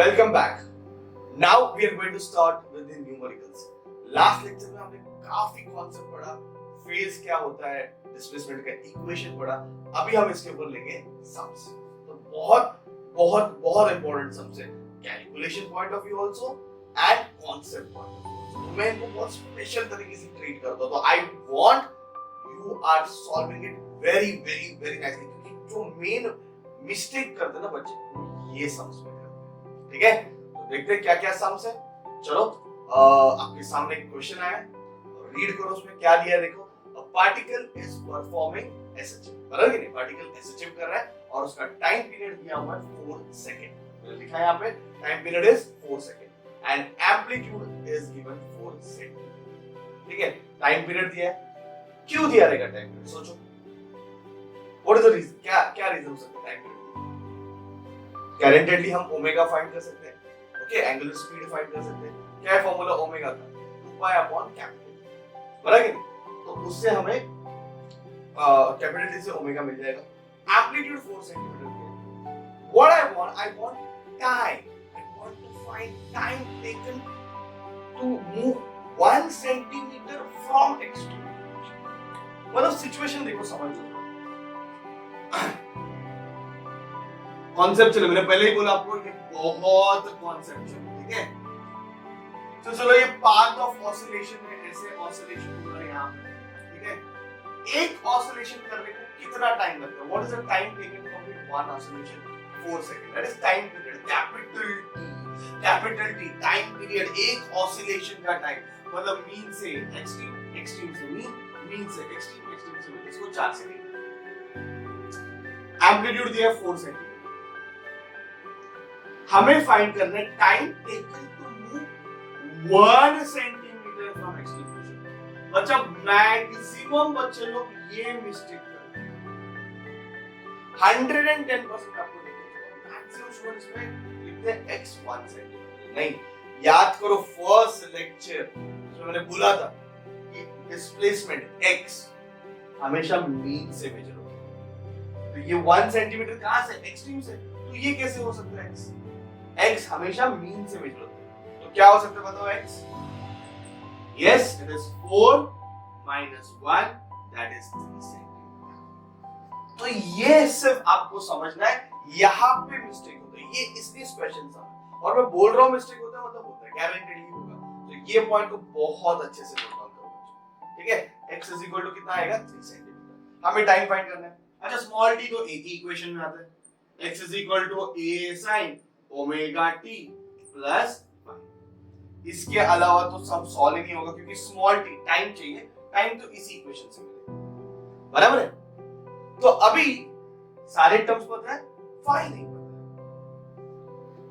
Welcome back. Now we are going to start with the numericals. Last lecture में हमने काफी concept पढ़ा, phase क्या होता है, डिस्प्लेसमेंट का इक्वेशन पढ़ा. अभी हम इसके ऊपर लेंगे सम्स. तो बहुत बहुत बहुत इंपॉर्टेंट सम्स है, calculation point of view also and concept point of view. तो मैं इनको बहुत स्पेशल तरीके से ट्रीट करता हूं. तो I want you are solving it very very very nicely, क्योंकि जो मेन मिस्टेक करते हैं ना बच्चे, वो ये सम्स में करते हैं. ठीक है, तो देखते हैं क्या क्या सम्स है. चलो आपके सामने एक क्वेश्चन आया है, रीड करो. उसमें क्या दिया है देखो. A particle is performing SHM. बराबर है नहीं, पार्टिकल एसएचएम कर रहा है और उसका टाइम पीरियड दिया हुआ है 4 सेकंड. लिखा है यहाँ पे time period is 4 second and amplitude is given 4 second. ठीक है, टाइम पीरियड दिया है. क्यों दिया रहेगा टाइम पीरियड? सोचो, व्हाट इज द रीजन? क्या रीजन हो सकता है टाइम पीरियड? गारंटेडली हम ओमेगा फाइंड कर सकते हैं. ओके, एंगुलर स्पीड फाइंड कर सकते हैं. क्या है फॉर्मूला ओमेगा का? 2 पाई अपॉन कैपिटल. बराबर है नहीं? तो उससे हमें कैपिटल टी से ओमेगा मिल जाएगा. एम्पलीट्यूड 4 सेंटीमीटर है. What I want time. I want to find time taken to move 1 centimetre from x to. मतलब सिचुएशन देखो, समझो. कॉन्सेप्चुअल, मैंने पहले ही बोला आपको, ये बहुत कॉन्सेप्चुअल. ठीक है, तो चलो ये पाथ ऑफ ऑसिलेशन है, ऐसे ऑसिलेशन हो रहा है यहाँ पे. ठीक है, एक ऑसिलेशन करने को कितना टाइम लगता है? What is the time taken to complete one oscillation? 4 second. That is time period, capital T time period. एक ऑसिलेशन का टाइम मतलब मीन से एक्सट्रीम से मीन से एक्सट्रीम से मीन, इसको 4 सेकंड. एम्पलीट्यूड दिया है 4 सेकंड. हमें फाइंड करना है time taken to move 1 centimetre from extreme. बच्चा, मैक्सिमम बच्चे लोग ये मिस्टेक करते हैं. 110% आपको मैक्सिमम स्टूडेंट्स में लिखते हैं x 1 सेंटीमीटर. नहीं, याद करो फर्स्ट लेक्चर जो मैंने बोला था कि डिस्प्लेसमेंट x हमेशा मीन से मेजर होता है. तो ये 1 सेंटीमीटर कहां से? एक्सट्रीम से. तो ये कैसे हो सकता है? x हमेशा मीन से मेजर होता है. तो क्या हो सकता है बताओ x? Yes, it is 4 minus 1, that is 3 centimetre. तो ये सिर्फ आपको समझना है, यहाँ पे मिस्टेक होता है. ये इसलिए स्पेशल सा, और मैं बोल रहा हूँ मिस्टेक होता है मतलब होता है, गारंटेडली होगा. तो ये पॉइंट को बहुत अच्छे से नोट डाउन करो. ठीक है, x is equal to कितना आएगा? 3 सेंटीमीटर. हमें टाइम फाइंड करना है. अच्छा, स्मॉल t तो एक ही इक्वेशन में आता है. x is equal to a sin omega t plus 1. इसके अलावा तो सब सॉल्व ही नहीं होगा, क्योंकि स्मॉल t टाइम चाहिए. टाइम तो इसी इक्वेशन से मिलेगा. बराबर है? तो अभी सारे टर्म्स पता है, फाई नहीं पता.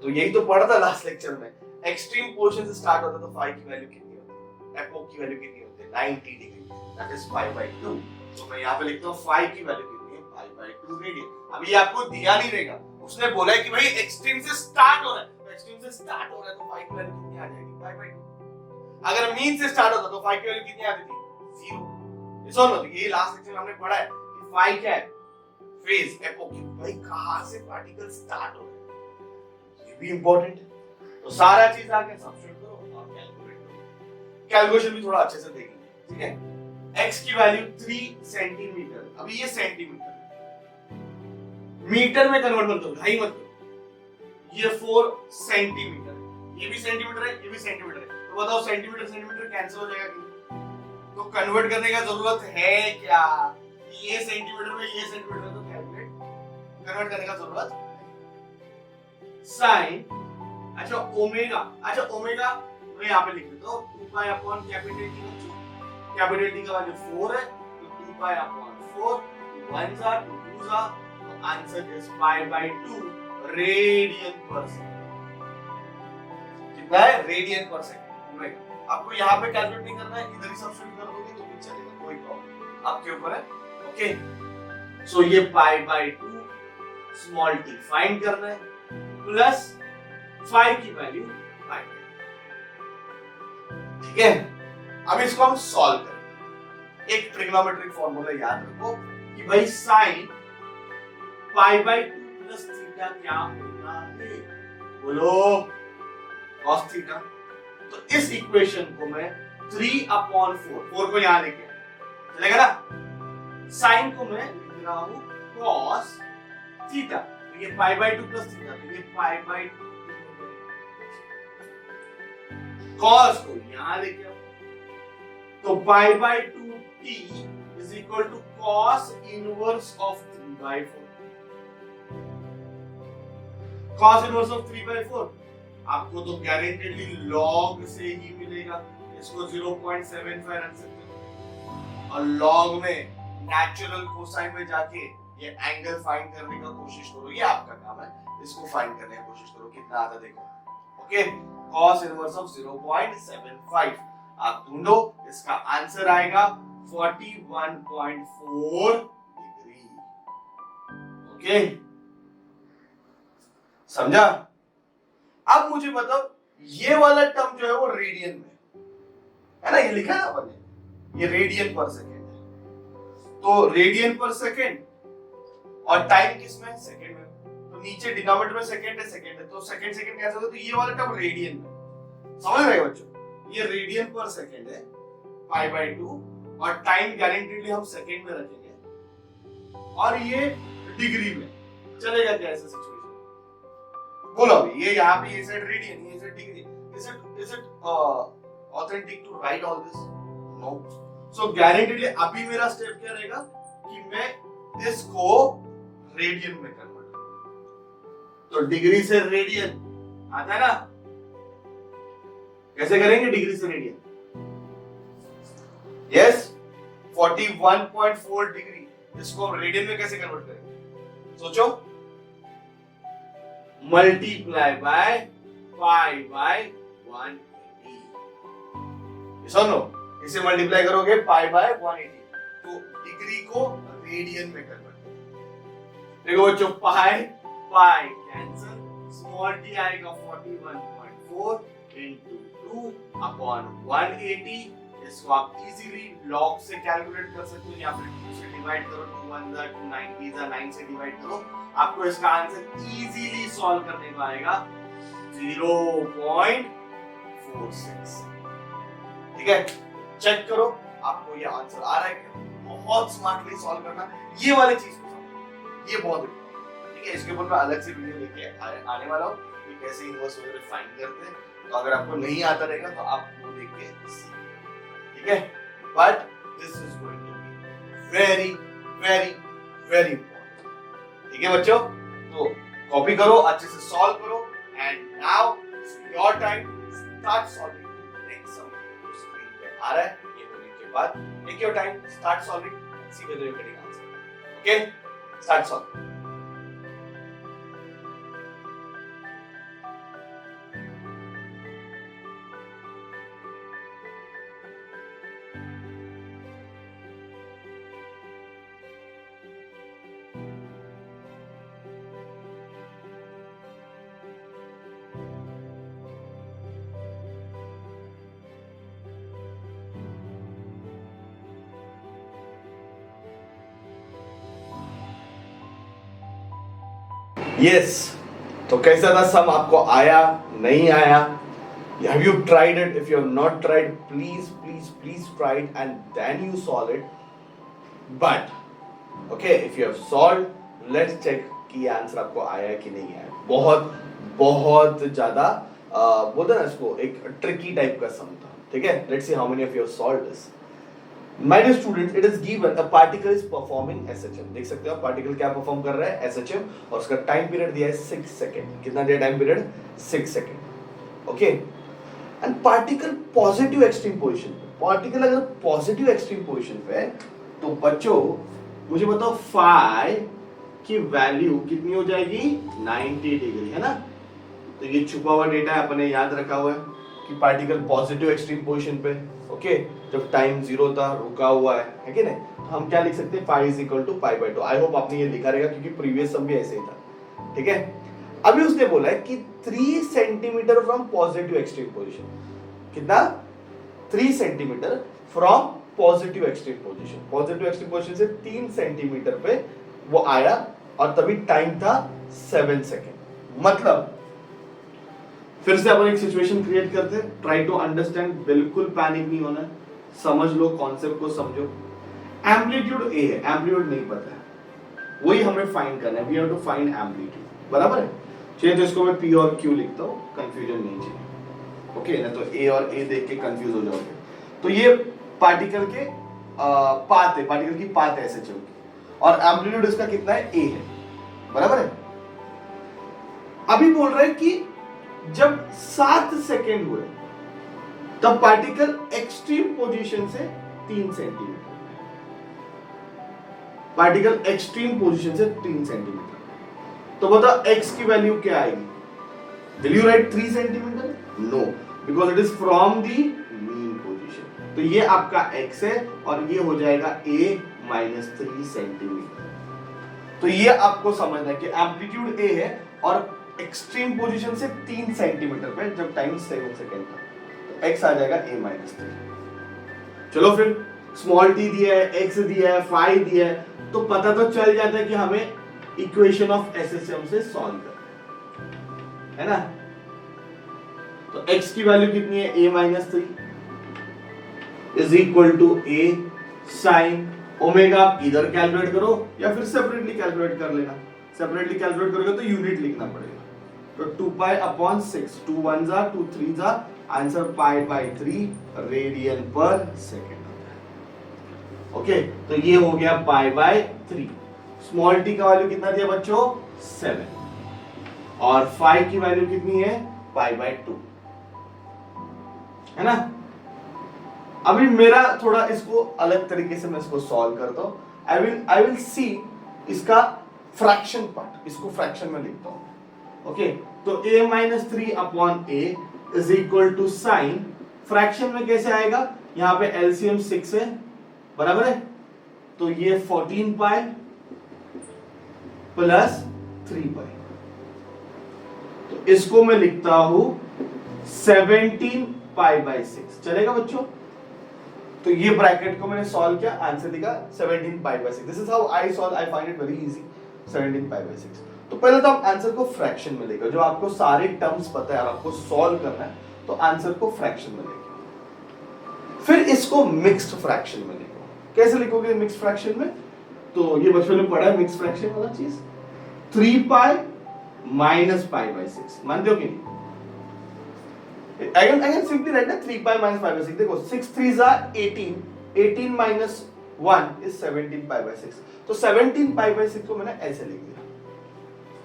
तो यही तो पढ़ा था लास्ट लेक्चर में. एक्सट्रीम पोर्शन से स्टार्ट होता है तो फाई की वैल्यू कितनी होती है? एपोक की वैल्यू कितनी होती है? 90 degree. That is pi by 2. तो मैं यहां पे लिखता हूं फाई की वैल्यू कितनी है? Pi by 2 radian. अभी आपको दिया नहीं रहेगा, उसने बोला है कि भाई एक्सट्रीम से स्टार्ट हो रहा है. तो एक्सट्रीम से स्टार्ट हो रहा है तो फाई की वैल्यू कितनी आ जाएगी? Pi by 2. अगर मीन से स्टार्ट होता तो फाई की वैल्यू कितनी आती थी? 0. इस और ये लास्ट लेक्चर में हमने पढ़ा है कि फाई क्या है? Phase, epoch. भाई कहां से पार्टिकल स्टार्ट हो रहा है, ये भी इंपॉर्टेंट है. तो सारा चीज आके सब्स्टिट्यूट करो और कैलकुलेट करो. कैलकुलेशन भी थोड़ा अच्छे से देखेंगे. ठीक है, x की वैल्यू 3 सेंटीमीटर. अभी ये सेंटीमीटर, मीटर में कन्वर्ट मत करो, ढाई मत करो. ये 4 सेंटीमीटर, ये भी सेंटीमीटर है, ये भी सेंटीमीटर है. तो बताओ सेंटीमीटर सेंटीमीटर कैंसिल हो जाएगा कि? तो कन्वर्ट करने का जरूरत है क्या? ये सेंटीमीटर में ये सेंटीमीटर, तो कैलकुलेट कन्वर्ट करने का जरूरत है. साइन, अच्छा ओमेगा. अच्छा ओमेगा मैं यहाँ पे लिख देता हूँ 2 pi upon capital T. Capital T का वैल्यू 4 है, तो 2 पाई अपॉन 4, 1 जा 2 जा. Answer is pi by 2 radian पर सेकंड. कितना है? रेडियन पर सेकंड. ओमेगा आपको यहाँ पे कैलकुलेट नहीं करना है, इधर ही सब्स्टिट्यूट कर दोगे तो भी चलेगा, कोई प्रॉब्लम आपके ऊपर है. ओके, सो ये pi by 2 small t find करना है प्लस 5 की वैल्यू 5. ठीक है, अब इसको हम सॉल्व करेंगे. एक ट्रिग्नोमेट्रिक फॉर्मूला याद रखो कि भाई sign pi bye 2 plus theta क्या होता है? बोलो cos थीटा। तो इस इक्वेशन को मैं 3/4 4 को यहां लेके चलेगा ना, साइन को मैं लिख रहा हूं cos थीटा, तो ये π/2 प्लस थीटा, तो ये π/2 cos को यहां लेके आओ, तो π/2 t is equal to cos inverse of 3/4। cos inverse of 3/4 आपको तो गारंटेडली log से ही मिलेगा, इसको 0.75 रख सकते हो, और log में नेचुरल कोसाइन में जाके ये एंगल फाइंड करने का कोशिश करो, ये आपका काम है, इसको फाइंड करने की कोशिश करो कितना आता देखो। ओके, cos इनवर्स ऑफ 0.75 आप ढूंढो, इसका आंसर आएगा 41.4 डिग्री। ओके, समझा? अब मुझे बताओ ये वाला टर्म जो है वो रेडियन में है ना, ये लिखा है ना अपन ने, ये रेडियन पर सेकेंड है, तो रेडियन पर सेकेंड और टाइम किसमें, सेकेंड में, तो नीचे डिनोमिनेटर में सेकेंड है, तो सेकेंड कैसे होगा, तो ये वाला टर्म रेडियन में, समझ रहे हो बच्चों, ये रेडियन पर सेकेंड है π/2, और टाइम गारंटीडली हम सेकेंड में रखेंगे, और ये डिग्री में चलेगा क्या ऐसा सिचुएशन? बोलो अभी, ये यहाँ पे ये सेट रेडियन, ये set degree, is it authentic to write all this? No. So guaranteedly अभी मेरा स्टेप क्या रहेगा कि मैं इसको रेडियन में कन्वर्ट करूं, तो डिग्री से रेडियन आता है ना, कैसे करेंगे डिग्री से रेडियन? यस, 41.4 डिग्री, इसको हम रेडियन में कैसे कन्वर्ट करेंगे? सोचो, मल्टीप्लाई बाय π/180, सुनो, इसे मल्टीप्लाई करोगे π/180, तो डिग्री को रेडियन में कन्वर्ट करो। देखो बच्चों, पाई कैंसिल, स्मॉल टी आएगा 41.4 into 2/180, इसको आप इजीली log से कैलकुलेट कर सकते हो, या फिर 2 से डिवाइड करो, 2 1 2 90 9 से डिवाइड करो, आपको इसका आंसर इजीली सॉल्व करने को आएगा 0.46। ठीक है, चेक करो आपको ये आंसर आ रहा है क्या? बहुत स्मार्टली सॉल्व करना, ये वाली चीज को समझो, ये बहुत इंपॉर्टेंट। ठीक है, इसके ऊपर मैं अलग से वीडियो लेके आने वाला हूँ कि कैसे इनवर्स वगैरह फाइंड करते हैं, तो अगर आपको नहीं आता रहेगा तो आप वो देख के सीखिए। ठीक है, but this is going to be very very very important. ठीक है बच्चों, तो कॉपी करो, अच्छे से सॉल्व करो, and now it's your time, start solving next sum. Screen पे आ रहा है, ये होने के बाद take your time, start solving, see whether you getting answer. Okay, start solving. Yes, तो कैसा था सम, आपको आया नहीं आया? Have you tried it? If you have not tried, please try it and then you solve it. But okay, if you have solved, let's check कि answer आपको आया कि नहीं आया। बहुत ज्यादा बोलते ना इसको, एक ट्रिकी टाइप का सम था। ठीक है, let's see how many of you have solved this. My dear students, it is given a particle is performing SHM. देख सकते हो पार्टिकल क्या परफॉर्म कर रहा है, SHM, और उसका टाइम पीरियड दिया है 6 सेकंड। कितना दिया time period? 6 second. Okay, and particle positive extreme position पे, पार्टिकल अगर पॉजिटिव एक्सट्रीम पोजीशन पे है तो बच्चों मुझे बताओ फाई की वैल्यू कितनी हो जाएगी? 90 डिग्री, है ना। तो ये छुपा हुआ डेटा है, अपने याद रखा हुआ है कि पार्टिकल पॉजिटिव एक्सट्रीम पोजीशन पे, ओके, जब टाइम 0 था, रुका हुआ है कि नहीं, तो हम क्या लिख सकते हैं? Phi is equal to π/2। I hope आपने ये लिखा रहेगा क्योंकि प्रीवियस सम भी ऐसे ही था। ठीक है, अभी उसने बोला है कि 3 centimetre from positive extreme position. कितना? 3 centimetre from positive extreme position. Positive extreme position से 3 सेंटीमीटर पे वो आया और तभी टाइम था 7 सेकेंड। मतलब फिर से अपन एक सिचुएशन क्रिएट करते हैं, ट्राई टू अंडरस्टैंड, बिल्कुल पैनिक नहीं होना है, समझ लो, कॉन्सेप्ट को समझो। एम्पलीट्यूड ए है, एम्पलीट्यूड नहीं पता है, वही हमें फाइंड करना है, we have to find amplitude, बराबर है। चलिए तो इसको मैं पी और क्यू लिखता हूँ, कंफ्यूजन नहीं चाहिए, ओके ना, तो ए और ए देख के कंफ्यूज हो जाओगे। तो ये पार्टिकल के पाथ है, पार्टिकल की पाथ है ऐसे चल के, और एम्पलीट्यूड इसका कितना है, ए है, बराबर है। अभी बोल रहे हैं कि जब 7 सेकेंड हुए तब पार्टिकल एक्सट्रीम पोजीशन से 3 सेंटीमीटर, पार्टिकल एक्सट्रीम पोजीशन से 3 सेंटीमीटर, तो बताओ x की वैल्यू क्या आएगी? Will you write 3 centimetre? No, because it is from the mean position. तो ये आपका x है और ये हो जाएगा a माइनस 3 सेंटीमीटर। तो ये आपको समझना है कि एम्पलीट्यूड a है और एक्सट्रीम पोजीशन से 3 सेंटीमीटर पे जब टाइम 7 सेकेंड था, तो x आ जाएगा a माइनस 3। चलो फिर स्मॉल t दिया है, x दिया है, फाई दिया है, तो पता तो चल जाता है कि हमें इक्वेशन ऑफ एसएसएम से सॉल्व करना है ना। तो x की वैल्यू कितनी है, a minus 3 is equal to a sine omega. आप इधर कैलकुलेट करो या फिर सेपरेटली कैलकुलेट कर लेना, सेपरेटली कैलकुलेट करोगे तो यूनिट लिखना पड़ेगा। तो 2 पाई अपॉन 6, 2 1 जा 2 3 जा, आंसर पाई बाय 3 रेडियन पर सेकेंड। ओके, तो ये हो गया पाई बाय 3। स्मॉल टी का वैल्यू कितना दिया बच्चों, 7, और फाई की वैल्यू कितनी है, पाई बाय 2, है ना। अभी मेरा थोड़ा इसको अलग तरीके से मैं इसको सॉल्व करता हूं। आई विल सी इसका फ्रैक्शन पार्ट, इसको फ्रैक्शन में लिखता हूं। ओके, तो a minus 3 upon a is equal to sine, fraction में कैसे आएगा, यहां पे एलसीएम 6 है, बराबर है, तो ये 14 पाई प्लस 3 पाई, तो इसको मैं लिखता हूं 17 पाई बाय 6, चलेगा बच्चों। तो ये ब्रैकेट को मैंने सॉल्व किया, आंसर दिखा 17 पाई by 6। This is how I solve, I find it very easy, 17 pi by 6। तो पहले तो आप आंसर को फ्रैक्शन में लेकर, जो आपको सारे टर्म्स पता है और आपको सॉल्व करना है, तो आंसर को फ्रैक्शन में लेकर, फिर इसको मिक्स्ड फ्रैक्शन में लेकर। कैसे लिखोगे मिक्स्ड फ्रैक्शन में, तो ये बचपन में पढ़ा है मिक्स्ड फ्रैक्शन वाला चीज, 3 पाई माइनस पाई बाय 6, मानते हो कि नहीं? I can simply write that 3 pi minus pi by 6. देखो 6 3s are 18, 18 minus 1 is 17 pi by 6. तो 17 pi by 6 को मैंने ऐसे लिख दिया,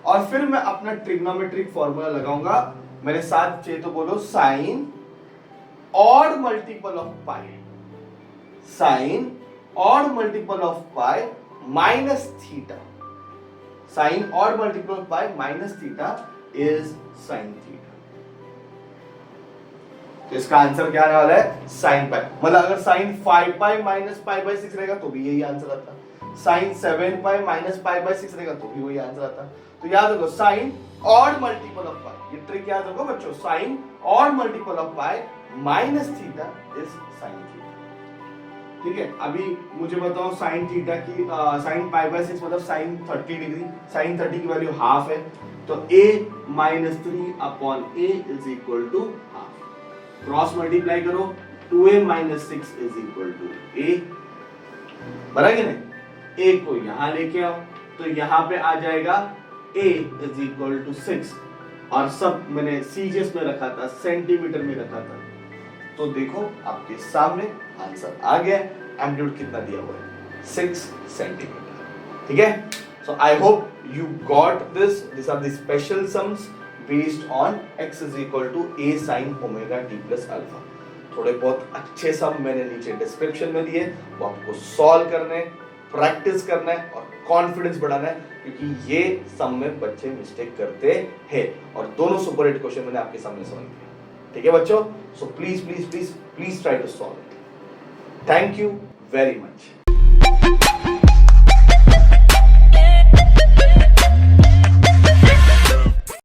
और फिर मैं अपना ट्रिग्नोमेट्रिक फॉर्मूला लगाऊंगा। मेरे साथ चाहिए तो बोलो, sine odd multiple of pi, sine odd multiple of pi minus theta, sine odd multiple of pi minus theta is sine theta. तो इसका आंसर क्या आने वाला है, साइन पाई। मतलब अगर sine 5 pi minus pi by 6 रहेगा तो भी यही आंसर आता, sine 7 pi minus pi by 6 रहेगा तो भी वही आंसर आता। तो याद रखो, sine odd multiple of pi, ये ट्रिक याद रखो बच्चों, sine odd multiple of pi minus theta is sine theta. ठीक है, अभी मुझे बताओ साइन थीटा की साइन पाई बाय 6 मतलब साइन 30 डिग्री, साइन 30 की वैल्यू हाफ है, तो a minus 3 upon a is equal to half. Cross multiply करो, 2a minus 6 is equal to a, बराबर है ना। a को यहां लेके आओ, तो यहां पे आ जाएगा a इज इक्वल टू 6, और सब मैंने सीजीएस में रखा था, सेंटीमीटर में रखा था। तो देखो आपके सामने आंसर आ गया। एम्पलीट्यूड कितना दिया हुआ है, 6 सेंटीमीटर। ठीक है, so I hope you got this. These are the special sums based on x is equal to a sin omega t plus alpha. थोड़े बहुत अच्छे सम मैंने नीचे डिस्क्रिप्शन में दिए, वो आपको सॉल्व करना है, प्रैक्टिस करना है और कॉन्फिडेंस बढ़ाना है, क्योंकि ये सम में बच्चे मिस्टेक करते हैं, और दोनों सुपर हिट क्वेश्चन मैंने आपके सामने सॉल्व किया। ठीक है बच्चों, so please please please please try to solve it. Thank you very much.